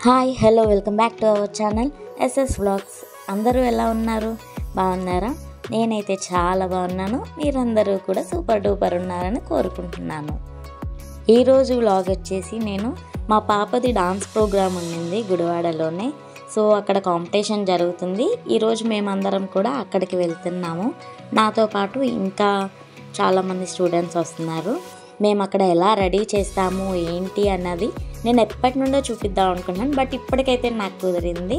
Hi hello welcome back to our channel SS vlogs. అందరూ ఎలా ఉన్నారు? బాగున్నారా? నేనైతే చాలా బాగున్నాను. మీరందరూ కూడా సూపర్ డూపర్ ఉన్నారని కోరుకుంటున్నాను. ఈరోజు వ్లాగ్ వచ్చేసి నేను మా పాపది డాన్స్ ప్రోగ్రామ్ ఉండింది గుడివాడలోనే. సో అక్కడ కాంపిటీషన్ జరుగుతుంది. ఈరోజు మేమందరం కూడా అక్కడికి వెళ్తున్నాము. నాతో పాటు ఇంకా చాలామంది స్టూడెంట్స్ వస్తున్నారు. మేము అక్కడ ఎలా రెడీ చేస్తాము ఏంటి అన్నది నేను ఎప్పటి నుండో చూపిద్దాం అనుకున్నాను, బట్ ఇప్పటికైతే నాకు కుదిరింది.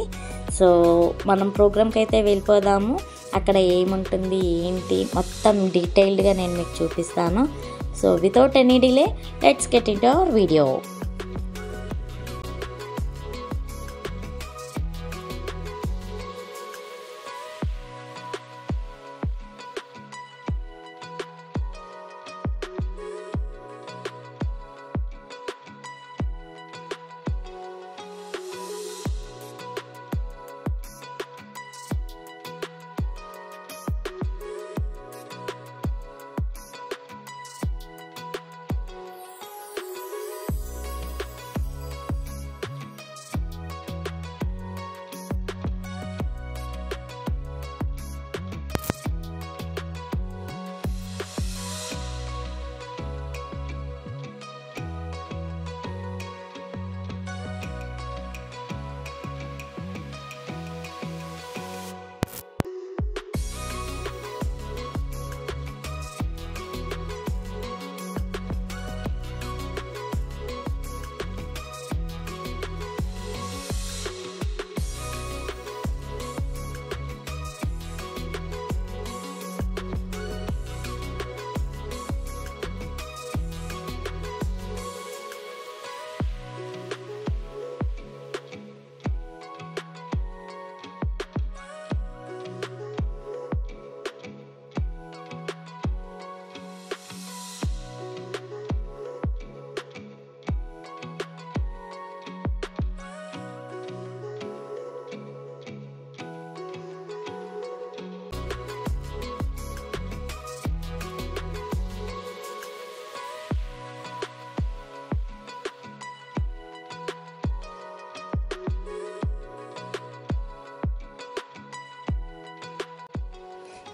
సో మనం ప్రోగ్రామ్కి అయితే వెళ్ళిపోదాము. అక్కడ ఏముంటుంది ఏంటి మొత్తం డీటెయిల్డ్గా నేను మీకు చూపిస్తాను. So without any delay let's get into hour video.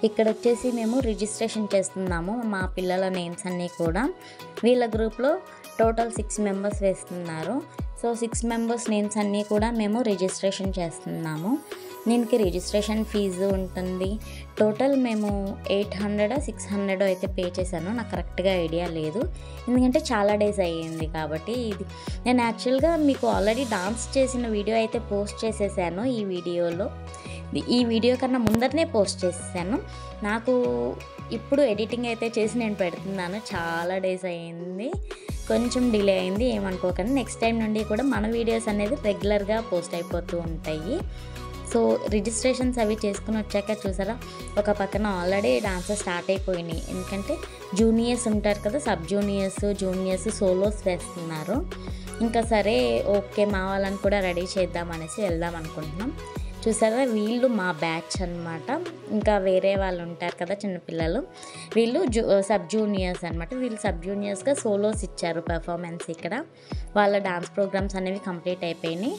ఇక్కడ వచ్చేసి మేము రిజిస్ట్రేషన్ చేస్తున్నాము. మా పిల్లల నేమ్స్ అన్నీ కూడా వీళ్ళ గ్రూప్లో టోటల్ 6 మెంబర్స్ వేస్తున్నారు. సో 6 మెంబర్స్ నేమ్స్ అన్నీ కూడా మేము రిజిస్ట్రేషన్ చేస్తున్నాము. దీనికి రిజిస్ట్రేషన్ ఫీజు ఉంటుంది. టోటల్ మేము 800 600 అయితే పే చేశాను. నాకు కరెక్ట్గా ఐడియా లేదు, ఎందుకంటే చాలా డేస్ అయ్యింది కాబట్టి. ఇది నేను యాక్చువల్గా మీకు ఆల్రెడీ డాన్స్ చేసిన వీడియో అయితే పోస్ట్ చేసేసాను. ఈ వీడియో కన్నా ముందరనే పోస్ట్ చేసేసాను. నాకు ఇప్పుడు ఎడిటింగ్ అయితే చేసి నేను పెడుతున్నాను. చాలా డేస్ అయ్యింది, కొంచెం డిలే అయింది, ఏమనుకోకండి. నెక్స్ట్ టైం నుండి కూడా మన వీడియోస్ అనేది రెగ్యులర్గా పోస్ట్ అయిపోతూ ఉంటాయి. సో రిజిస్ట్రేషన్స్ అవి చేసుకుని వచ్చాక చూసారా, ఒక పక్కన ఆల్రెడీ డాన్సెస్ స్టార్ట్ అయిపోయినాయి. ఎందుకంటే జూనియర్స్ ఉంటారు కదా, సబ్ జూనియర్స్, జూనియర్స్, సోలోస్ వేస్తున్నారు. ఇంకా సరే ఓకే మా వాళ్ళని కూడా రెడీ చేద్దాం అనేసి వెళ్దాం అనుకుంటున్నాం. చూసారా, వీళ్ళు మా బ్యాచ్ అనమాట. ఇంకా వేరే వాళ్ళు ఉంటారు కదా చిన్నపిల్లలు, వీళ్ళు సబ్ జూనియర్స్ అనమాట. వీళ్ళు సబ్ జూనియర్స్గా సోలోస్ ఇచ్చారు పెర్ఫార్మెన్స్. ఇక్కడ వాళ్ళ డాన్స్ ప్రోగ్రామ్స్ అనేవి కంప్లీట్ అయిపోయినాయి.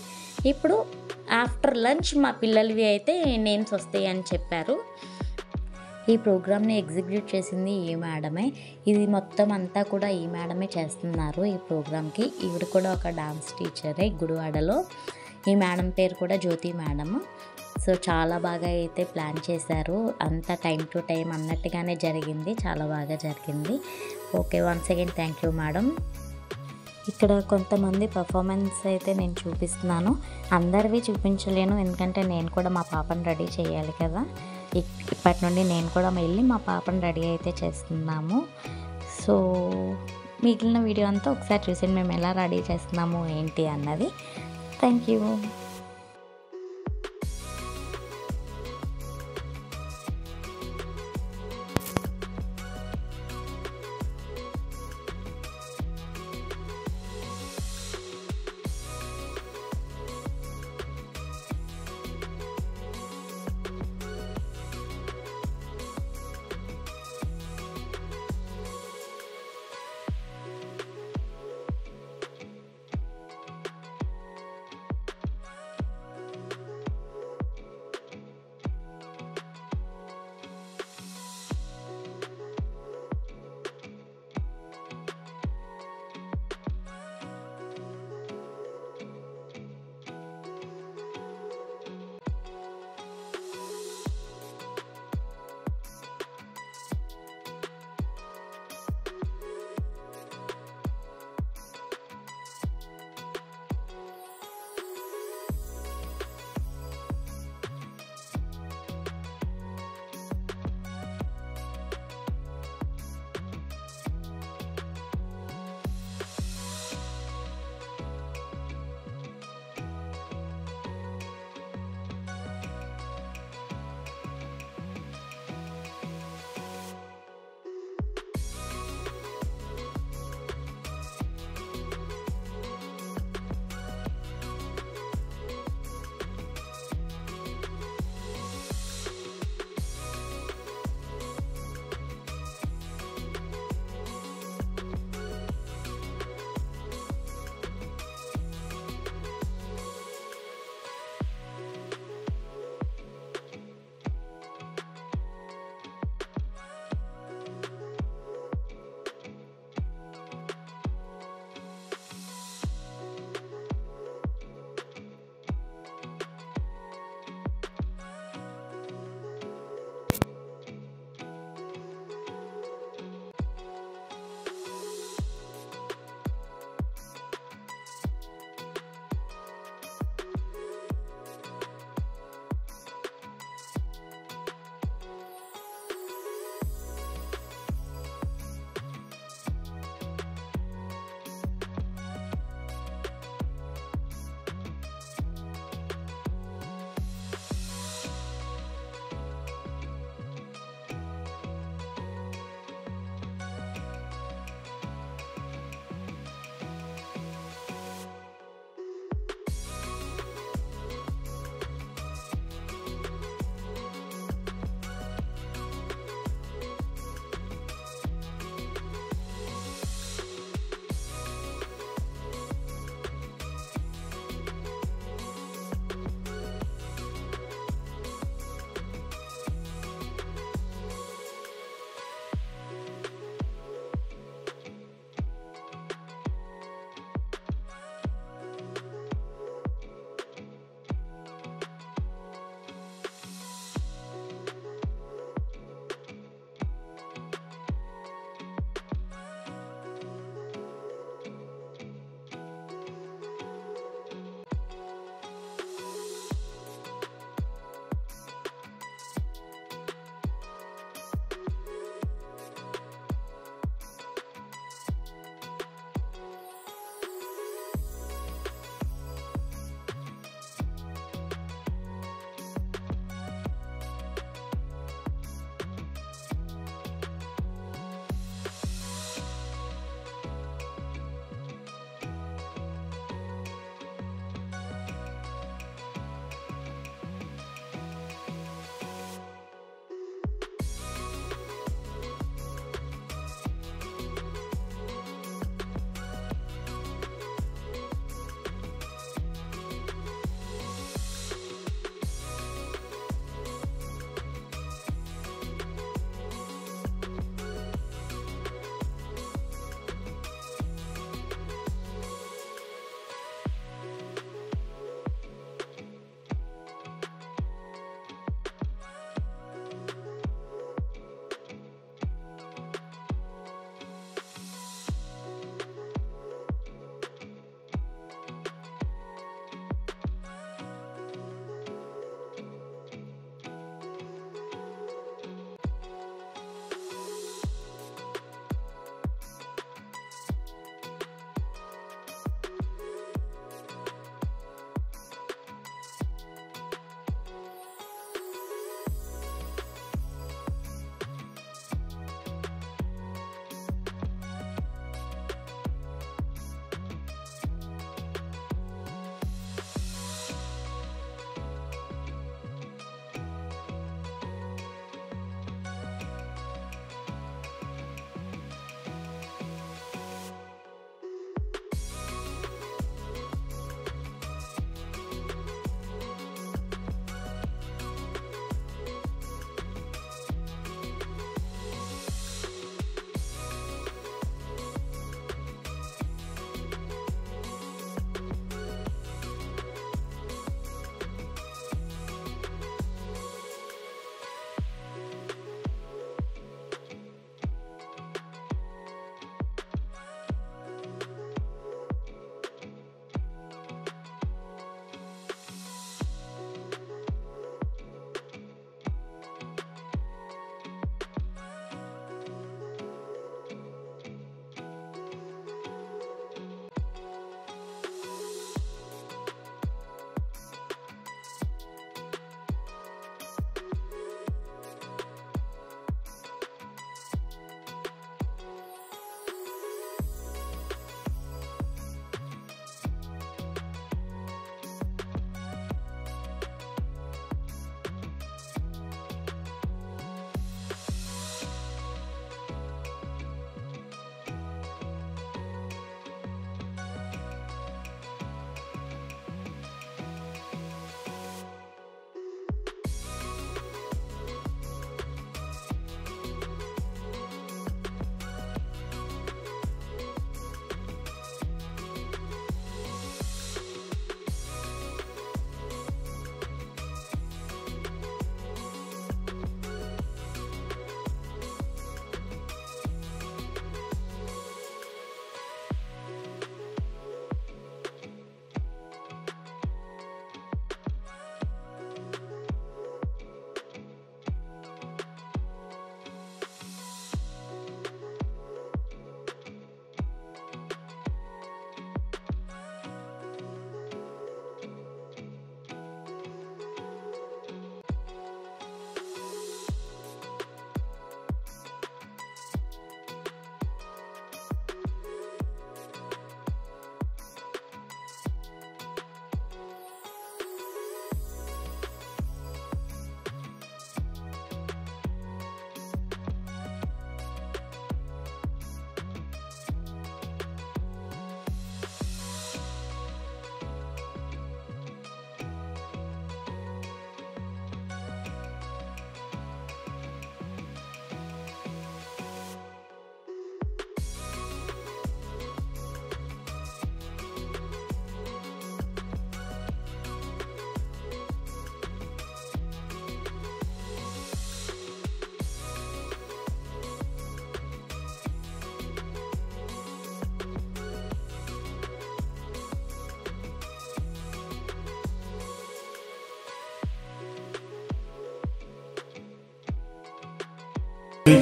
ఇప్పుడు ఆఫ్టర్ లంచ్ మా పిల్లలవి అయితే నేమ్స్ వస్తాయి అని చెప్పారు. ఈ ప్రోగ్రామ్ని ఎగ్జిక్యూట్ చేసింది ఈ మేడమే. ఇది మొత్తం అంతా కూడా ఈ మేడమే చేస్తున్నారు ఈ ప్రోగ్రామ్కి. ఈవిడ కూడా ఒక డాన్స్ టీచరే గుడివాడలో. ఈ మేడం పేరు కూడా జ్యోతి మేడం. సో చాలా బాగా అయితే ప్లాన్ చేశారు. అంతా టైం టు టైం అన్నట్టుగానే జరిగింది. చాలా బాగా జరిగింది. Okay, once again thank you madam. ఇక్కడ కొంతమంది పర్ఫార్మెన్స్ అయితే నేను చూపిస్తున్నాను. అందరివి చూపించలేను, ఎందుకంటే నేను కూడా మా పాపను రెడీ చేయాలి కదా. ఇప్పటి నుండి నేను కూడా వెళ్ళి మా పాపను రెడీ అయితే చేస్తున్నాము. సో మిగిలిన వీడియో అంతా ఒకసారి చూసి మేము ఎలా రెడీ చేస్తున్నాము ఏంటి అన్నది. Thank you.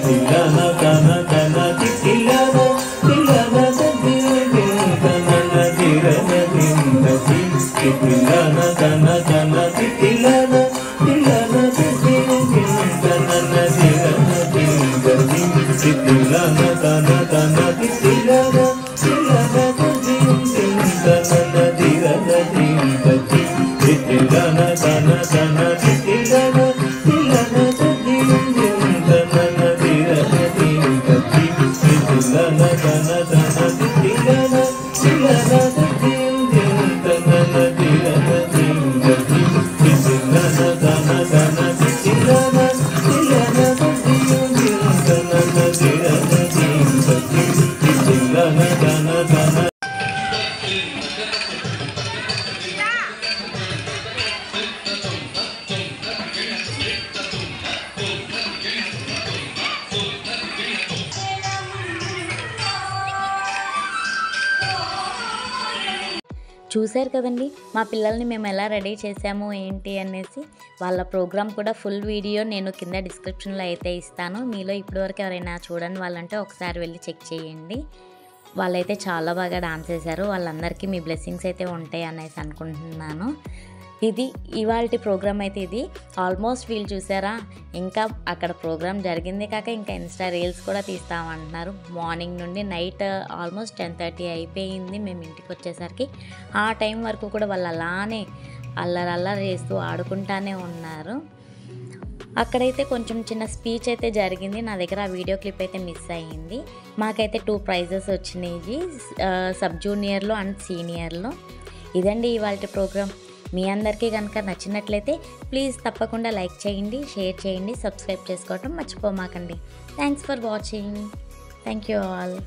తిల్లన తన తన తిల్లన తిల్లన తన తిరన దిందతి తిల్లన తన తన తిల్లన తిల్లన తన తిరన దిందతి తిల్లన తన తన తిల్లన తిల్లన తన తిరన దిందతి తిల్లన తన తన తిల్లన తిల్లన తన తిరన దిందతి తిల్లన తన తన తిల్లన తిల్లన తన తిరన దిందతి తిల్లన తన తన తిల్లన తిల్లన తన తిరన దిందతి తిల్లన తన తన చూశారు కదండి మా పిల్లల్ని మేము ఎలా రెడీ చేసాము ఏంటి అనేసి. వాళ్ళ ప్రోగ్రామ్ కూడా ఫుల్ వీడియో నేను కింద డిస్క్రిప్షన్లో అయితే ఇస్తాను. మీలో ఇప్పటివరకు ఎవరైనా చూడని వాళ్ళంటే ఒకసారి వెళ్ళి చెక్ చేయండి. వాళ్ళైతే చాలా బాగా డాన్స్ చేశారు. వాళ్ళందరికీ మీ బ్లెస్సింగ్స్ అయితే ఉంటాయి అనేసి అనుకుంటున్నాను. ఇది ఇవాల్టి ప్రోగ్రామ్ అయితే ఇది. ఆల్మోస్ట్ వీళ్ళు చూసారా, ఇంకా అక్కడ ప్రోగ్రామ్ జరిగింది కాక ఇంకా ఇన్స్టా రీల్స్ కూడా తీస్తామంటున్నారు. మార్నింగ్ నుండి నైట్ ఆల్మోస్ట్ 10:30 అయిపోయింది మేము ఇంటికి వచ్చేసరికి. ఆ టైం వరకు కూడా వాళ్ళు అలానే అల్లరి చేస్తూ ఆడుకుంటానే ఉన్నారు. అక్కడైతే కొంచెం చిన్న స్పీచ్ అయితే జరిగింది. నా దగ్గర ఆ వీడియో క్లిప్ అయితే మిస్ అయ్యింది. మాకైతే 2 ప్రైజెస్ వచ్చినాయి, సబ్ జూనియర్లో అండ్ సీనియర్లో. ఇదండి ఇవాల్టి ప్రోగ్రామ్. మీ అందరికీ కనుక నచ్చినట్లయితే ప్లీజ్ తప్పకుండా లైక్ చేయండి, షేర్ చేయండి, సబ్స్క్రైబ్ చేసుకోవటం మర్చిపోమాకండి. Thanks for watching. Thank you all.